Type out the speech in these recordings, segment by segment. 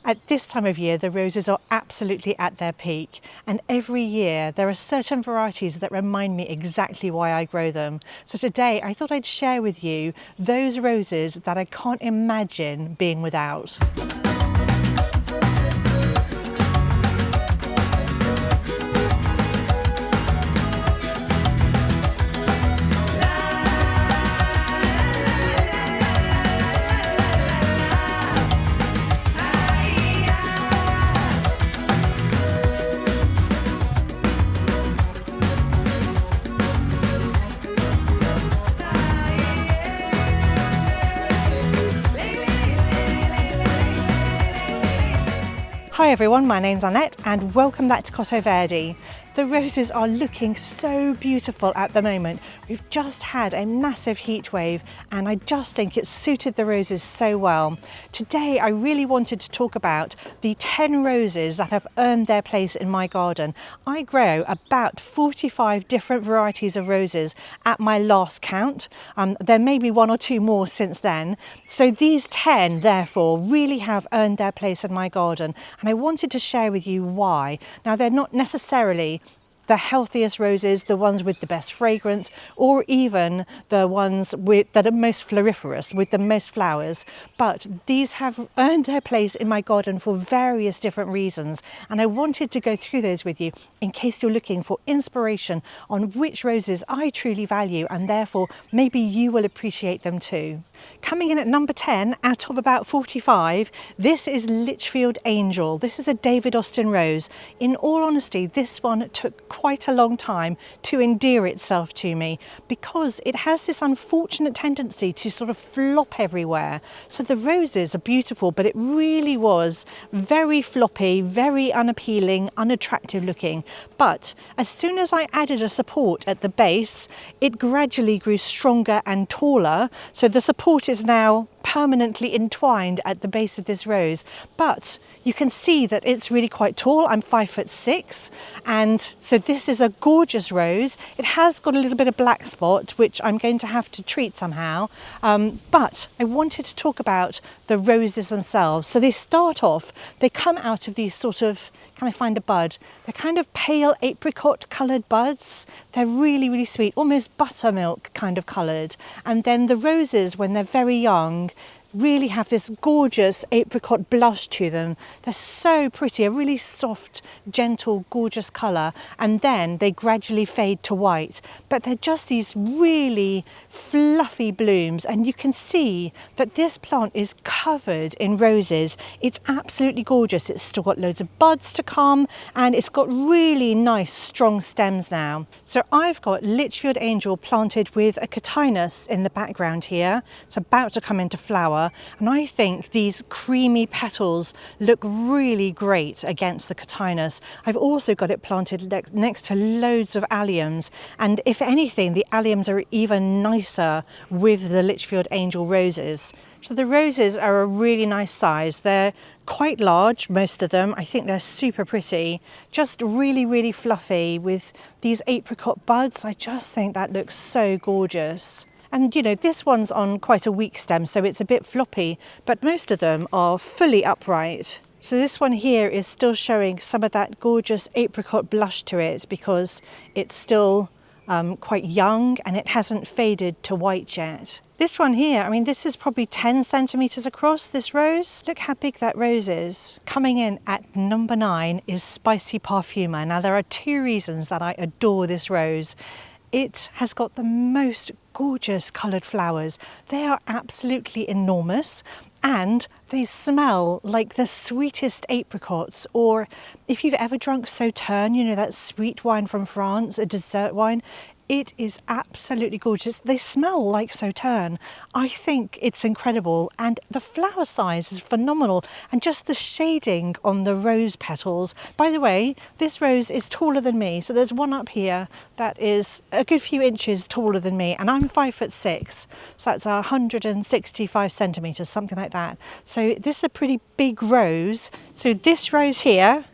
At this time of year, the roses are absolutely at their peak, and every year there are certain varieties that remind me exactly why I grow them. So today I thought I'd share with you those roses that I can't imagine being without. Hi everyone, my name's Annette and welcome back to Cottoverdi. The roses are looking so beautiful at the moment. We've just had a massive heat wave and I just think it's suited the roses so well. Today I really wanted to talk about the 10 roses that have earned their place in my garden. I grow about 45 different varieties of roses at my last count. There may be one or two more since then. So these 10 therefore really have earned their place in my garden. And I wanted to share with you why. Now, they're not necessarily the healthiest roses, the ones with the best fragrance, or even the ones that are most floriferous, with the most flowers. But these have earned their place in my garden for various different reasons. And I wanted to go through those with you in case you're looking for inspiration on which roses I truly value, and therefore maybe you will appreciate them too. Coming in at number 10 out of about 45, this is Lichfield Angel. This is a David Austin rose. In all honesty, this one took quite a long time to endear itself to me because it has this unfortunate tendency to sort of flop everywhere. So the roses are beautiful, but it really was very floppy, very unappealing, unattractive looking. But as soon as I added a support at the base, it gradually grew stronger and taller. So the support is now permanently entwined at the base of this rose, but you can see that it's really quite tall. I'm 5'6", and so this is a gorgeous rose. It has got a little bit of black spot, which I'm going to have to treat somehow, but I wanted to talk about the roses themselves. So they start off, they come out of these sort of, can I find a bud? They're kind of pale apricot coloured buds. They're really, really sweet, almost buttermilk kind of coloured. And then the roses, when they're very young, really have this gorgeous apricot blush to them. They're so pretty, a really soft, gentle, gorgeous colour, and then they gradually fade to white. But they're just these really fluffy blooms, and you can see that this plant is covered in roses. It's absolutely gorgeous. It's still got loads of buds to come, and it's got really nice, strong stems now. So I've got Lichfield Angel planted with a cotinus in the background here. It's about to come into flower. And I think these creamy petals look really great against the cotinus. I've also got it planted next to loads of alliums, and if anything, the alliums are even nicer with the Lichfield Angel roses. So the roses are a really nice size. They're quite large, most of them. I think they're super pretty, just really, really fluffy with these apricot buds. I just think that looks so gorgeous. And you know, this one's on quite a weak stem, so it's a bit floppy, but most of them are fully upright. So this one here is still showing some of that gorgeous apricot blush to it because it's still quite young and it hasn't faded to white yet. This one here, I mean, this is probably 10 centimetres across, this rose. Look how big that rose is. Coming in at number 9 is Spicy Perfuma. Now, there are two reasons that I adore this rose. It has got the most gorgeous coloured flowers. They are absolutely enormous and they smell like the sweetest apricots. Or if you've ever drunk Sauterne, you know, that sweet wine from France, a dessert wine, it is absolutely gorgeous. They smell like Sauterne. I think it's incredible, and the flower size is phenomenal, and just the shading on the rose petals. By the way, this rose is taller than me, so there's one up here that is a good few inches taller than me, and I'm 5'6", so that's 165 centimetres, something like that. So this is a pretty big rose. So this rose here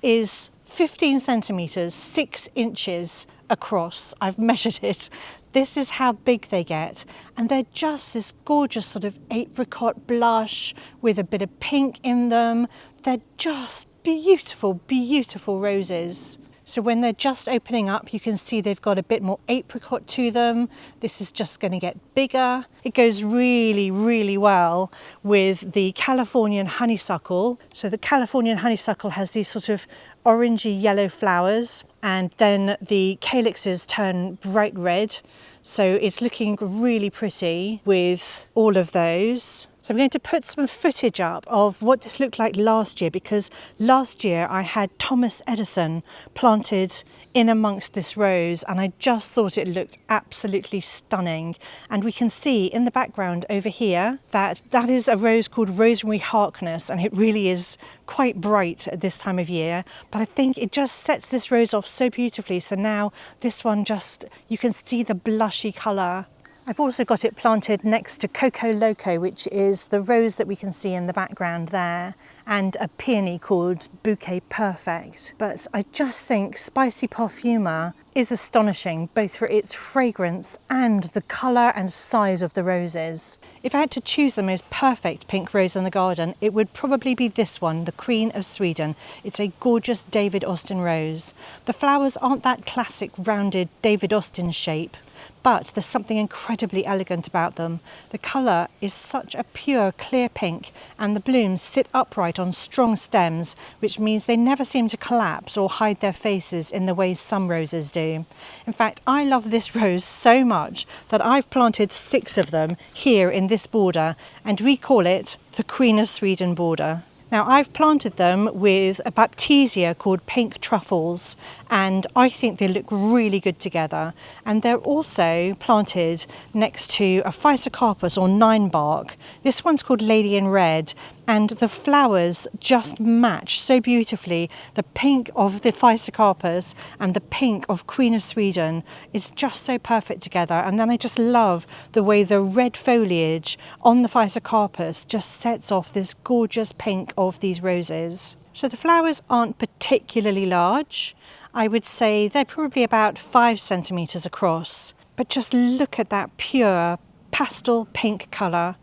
is 15 centimetres, 6 inches across. I've measured it. This is how big they get, and they're just this gorgeous sort of apricot blush with a bit of pink in them. They're just beautiful, beautiful roses. So when they're just opening up, you can see they've got a bit more apricot to them. This is just going to get bigger. It goes really, really well with the Californian honeysuckle. So the Californian honeysuckle has these sort of orangey yellow flowers, and then the calyxes turn bright red. So it's looking really pretty with all of those. So I'm going to put some footage up of what this looked like last year, because last year I had Thomas Edison planted in amongst this rose, and I just thought it looked absolutely stunning. And we can see in the background over here that is a rose called Rosemary Harkness, and it really is quite bright at this time of year, but I think it just sets this rose off so beautifully. So now this one, just you can see the blushy colour. I've also got it planted next to Coco Loco, which is the rose that we can see in the background there, and a peony called Bouquet Perfect. But I just think Spicy Perfuma is astonishing, both for its fragrance and the colour and size of the roses. If I had to choose the most perfect pink rose in the garden, it would probably be this one, the Queen of Sweden. It's a gorgeous David Austin rose. The flowers aren't that classic rounded David Austin shape, but there's something incredibly elegant about them. The colour is such a pure, clear pink, and the blooms sit upright on strong stems, which means they never seem to collapse or hide their faces in the way some roses do. In fact, I love this rose so much that I've planted 6 of them here in this border, and we call it the Queen of Sweden border. Now, I've planted them with a baptisia called Pink Truffles, and I think they look really good together. And they're also planted next to a Physocarpus or 9-bark. This one's called Lady in Red, and the flowers just match so beautifully. The pink of the Physocarpus and the pink of Queen of Sweden is just so perfect together. And then I just love the way the red foliage on the Physocarpus just sets off this gorgeous pink of these roses. So the flowers aren't particularly large. I would say they're probably about 5 centimetres across. But just look at that pure pastel pink colour.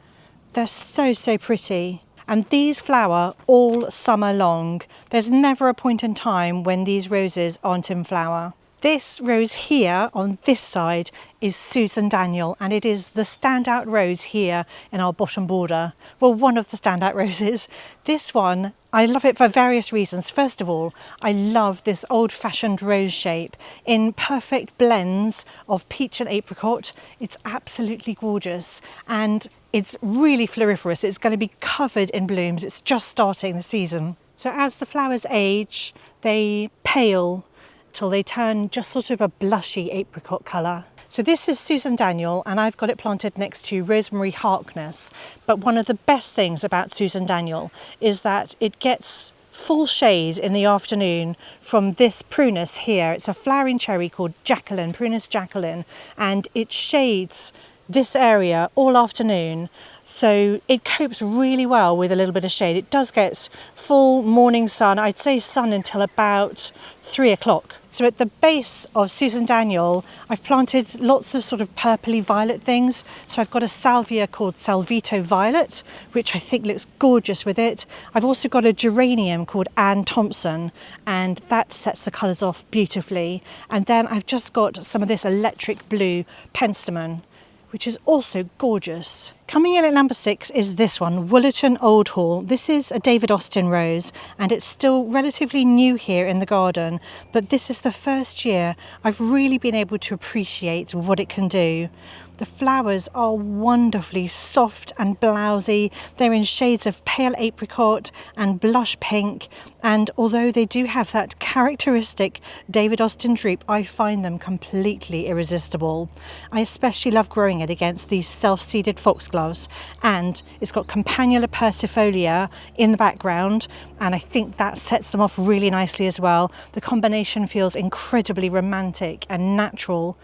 They're so, so pretty. And these flower all summer long. There's never a point in time when these roses aren't in flower. This rose here on this side is Susan Daniel, and it is the standout rose here in our bottom border. Well, one of the standout roses. This one, I love it for various reasons. First of all, I love this old-fashioned rose shape in perfect blends of peach and apricot. It's absolutely gorgeous, and it's really floriferous. It's going to be covered in blooms. It's just starting the season. So as the flowers age, they pale till they turn just sort of a blushy apricot colour. So this is Susan Daniel, and I've got it planted next to Rosemary Harkness. But one of the best things about Susan Daniel is that it gets full shade in the afternoon from this prunus here. It's a flowering cherry called Jacqueline, Prunus Jacqueline, and it shades this area all afternoon, so it copes really well with a little bit of shade. It does get full morning sun, I'd say sun until about 3 o'clock. So at the base of Susan Daniel, I've planted lots of sort of purpley violet things. So I've got a salvia called Salvito Violet, which I think looks gorgeous with it. I've also got a geranium called Anne Thompson, and that sets the colours off beautifully. And then I've just got some of this electric blue penstemon, which is also gorgeous. Coming in at number 6 is this one, Wollerton Old Hall. This is a David Austin rose, and it's still relatively new here in the garden, but this is the first year I've really been able to appreciate what it can do. The flowers are wonderfully soft and blousy. They're in shades of pale apricot and blush pink, and although they do have that characteristic David Austin droop, I find them completely irresistible. I especially love growing it against these self-seeded foxgloves, and it's got Campanula persifolia in the background, and I think that sets them off really nicely as well. The combination feels incredibly romantic and natural.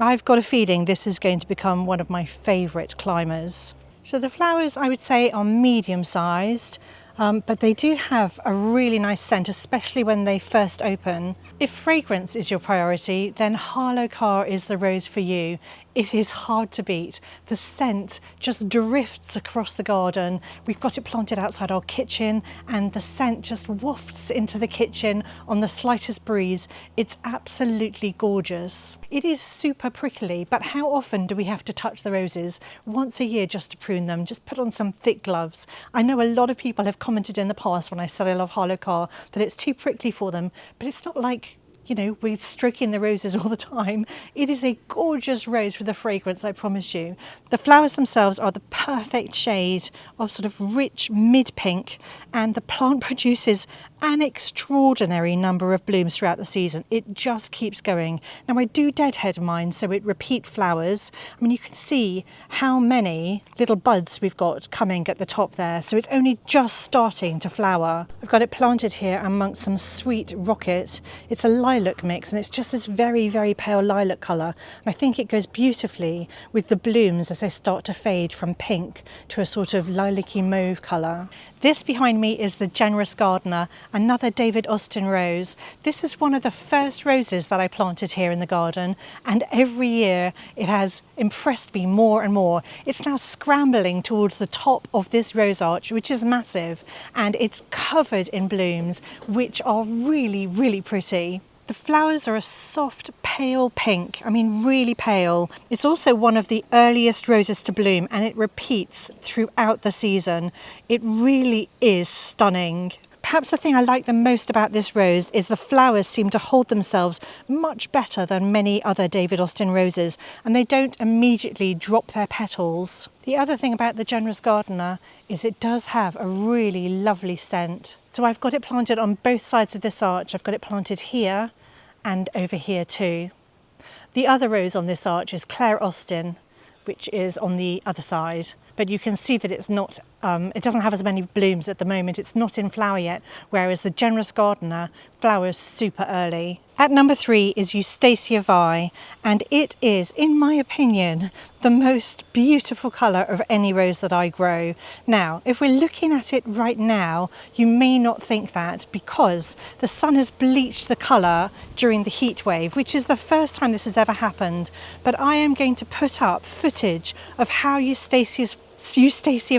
I've got a feeling this is going to become one of my favourite climbers. So the flowers, I would say, are medium-sized. but they do have a really nice scent, especially when they first open. If fragrance is your priority, then Harlow Carr is the rose for you. It is hard to beat. The scent just drifts across the garden. We've got it planted outside our kitchen and the scent just wafts into the kitchen on the slightest breeze. It's absolutely gorgeous. It is super prickly, but how often do we have to touch the roses? Once a year just to prune them, just put on some thick gloves. I know a lot of people have commented in the past when I said I love Harlow Carr that it's too prickly for them, but it's not like, you know, we're stroking the roses all the time. It is a gorgeous rose with a fragrance, I promise you. The flowers themselves are the perfect shade of sort of rich mid-pink, and the plant produces an extraordinary number of blooms throughout the season. It just keeps going. Now I do deadhead mine, so it repeat flowers. I mean, you can see how many little buds we've got coming at the top there, so it's only just starting to flower. I've got it planted here amongst some sweet rocket. It's a lilac mix, and it's just this very, very pale lilac colour, and I think it goes beautifully with the blooms as they start to fade from pink to a sort of lilac-y mauve colour. This behind me is the Generous Gardener, another David Austin rose. This is one of the first roses that I planted here in the garden, and every year it has impressed me more and more. It's now scrambling towards the top of this rose arch, which is massive, and it's covered in blooms, which are really, really pretty. The flowers are a soft, pale pink, I mean really pale. It's also one of the earliest roses to bloom, and it repeats throughout the season. It really is stunning. Perhaps the thing I like the most about this rose is the flowers seem to hold themselves much better than many other David Austin roses, and they don't immediately drop their petals. The other thing about the Generous Gardener is it does have a really lovely scent. So I've got it planted on both sides of this arch. I've got it planted here and over here too. The other rose on this arch is Claire Austin, which is on the other side, but you can see that it's not, it doesn't have as many blooms at the moment. It's not in flower yet, whereas the Generous Gardener flowers super early. At number 3 is Eustacia Vye, and it is, in my opinion, the most beautiful colour of any rose that I grow. Now, if we're looking at it right now, you may not think that, because the sun has bleached the colour during the heat wave, which is the first time this has ever happened. But I am going to put up footage of how Eustacia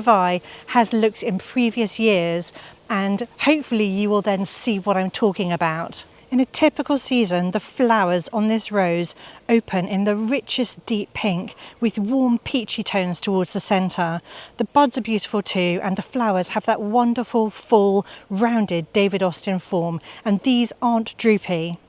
Vye has looked in previous years, and hopefully you will then see what I'm talking about. In a typical season, the flowers on this rose open in the richest deep pink with warm peachy tones towards the centre. The buds are beautiful too, and the flowers have that wonderful, full, rounded David Austin form, and these aren't droopy.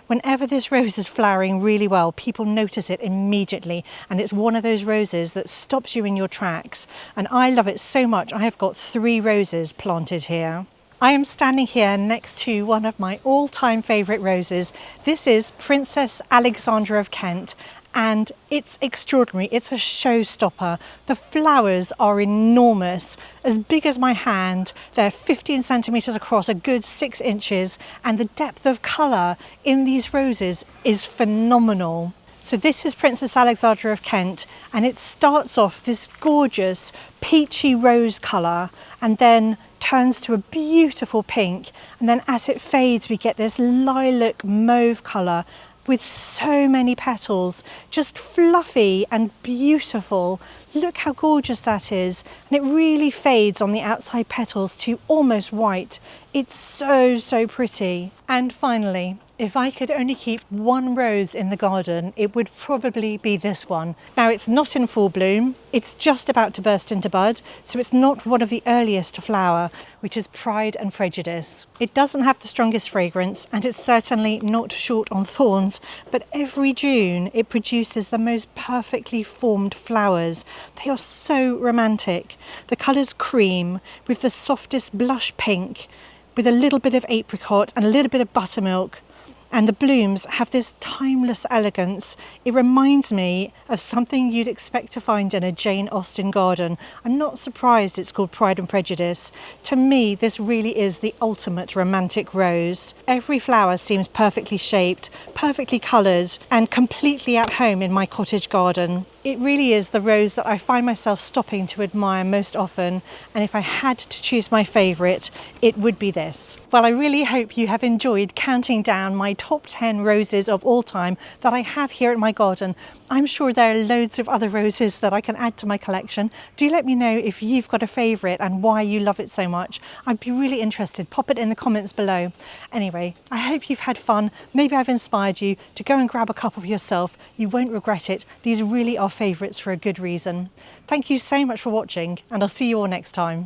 Whenever this rose is flowering really well, people notice it immediately, and it's one of those roses that stops you in your tracks. And I love it so much, I have got 3 roses planted here. I am standing here next to one of my all-time favourite roses. This is Princess Alexandra of Kent, and it's extraordinary. It's a showstopper. The flowers are enormous, as big as my hand. They're 15 centimetres across, a good 6 inches, and the depth of colour in these roses is phenomenal. So this is Princess Alexandra of Kent, and it starts off this gorgeous peachy rose colour and then turns to a beautiful pink, and then as it fades we get this lilac mauve colour with so many petals, just fluffy and beautiful. Look how gorgeous that is, and it really fades on the outside petals to almost white. It's so pretty. And finally, if I could only keep one rose in the garden, it would probably be this one. Now, it's not in full bloom, it's just about to burst into bud, so it's not one of the earliest to flower, which is Pride and Prejudice. It doesn't have the strongest fragrance, and it's certainly not short on thorns, but every June it produces the most perfectly formed flowers. They are so romantic. The colour's cream with the softest blush pink, with a little bit of apricot and a little bit of buttermilk. And the blooms have this timeless elegance. It reminds me of something you'd expect to find in a Jane Austen garden. I'm not surprised it's called Pride and Prejudice. To me, this really is the ultimate romantic rose. Every flower seems perfectly shaped, perfectly coloured, and completely at home in my cottage garden. It really is the rose that I find myself stopping to admire most often, and if I had to choose my favourite, it would be this. Well, I really hope you have enjoyed counting down my top 10 roses of all time that I have here at my garden. I'm sure there are loads of other roses that I can add to my collection. Do let me know if you've got a favourite and why you love it so much. I'd be really interested. Pop it in the comments below. Anyway, I hope you've had fun. Maybe I've inspired you to go and grab a couple for yourself. You won't regret it. These really are favourites for a good reason. Thank you so much for watching, and I'll see you all next time.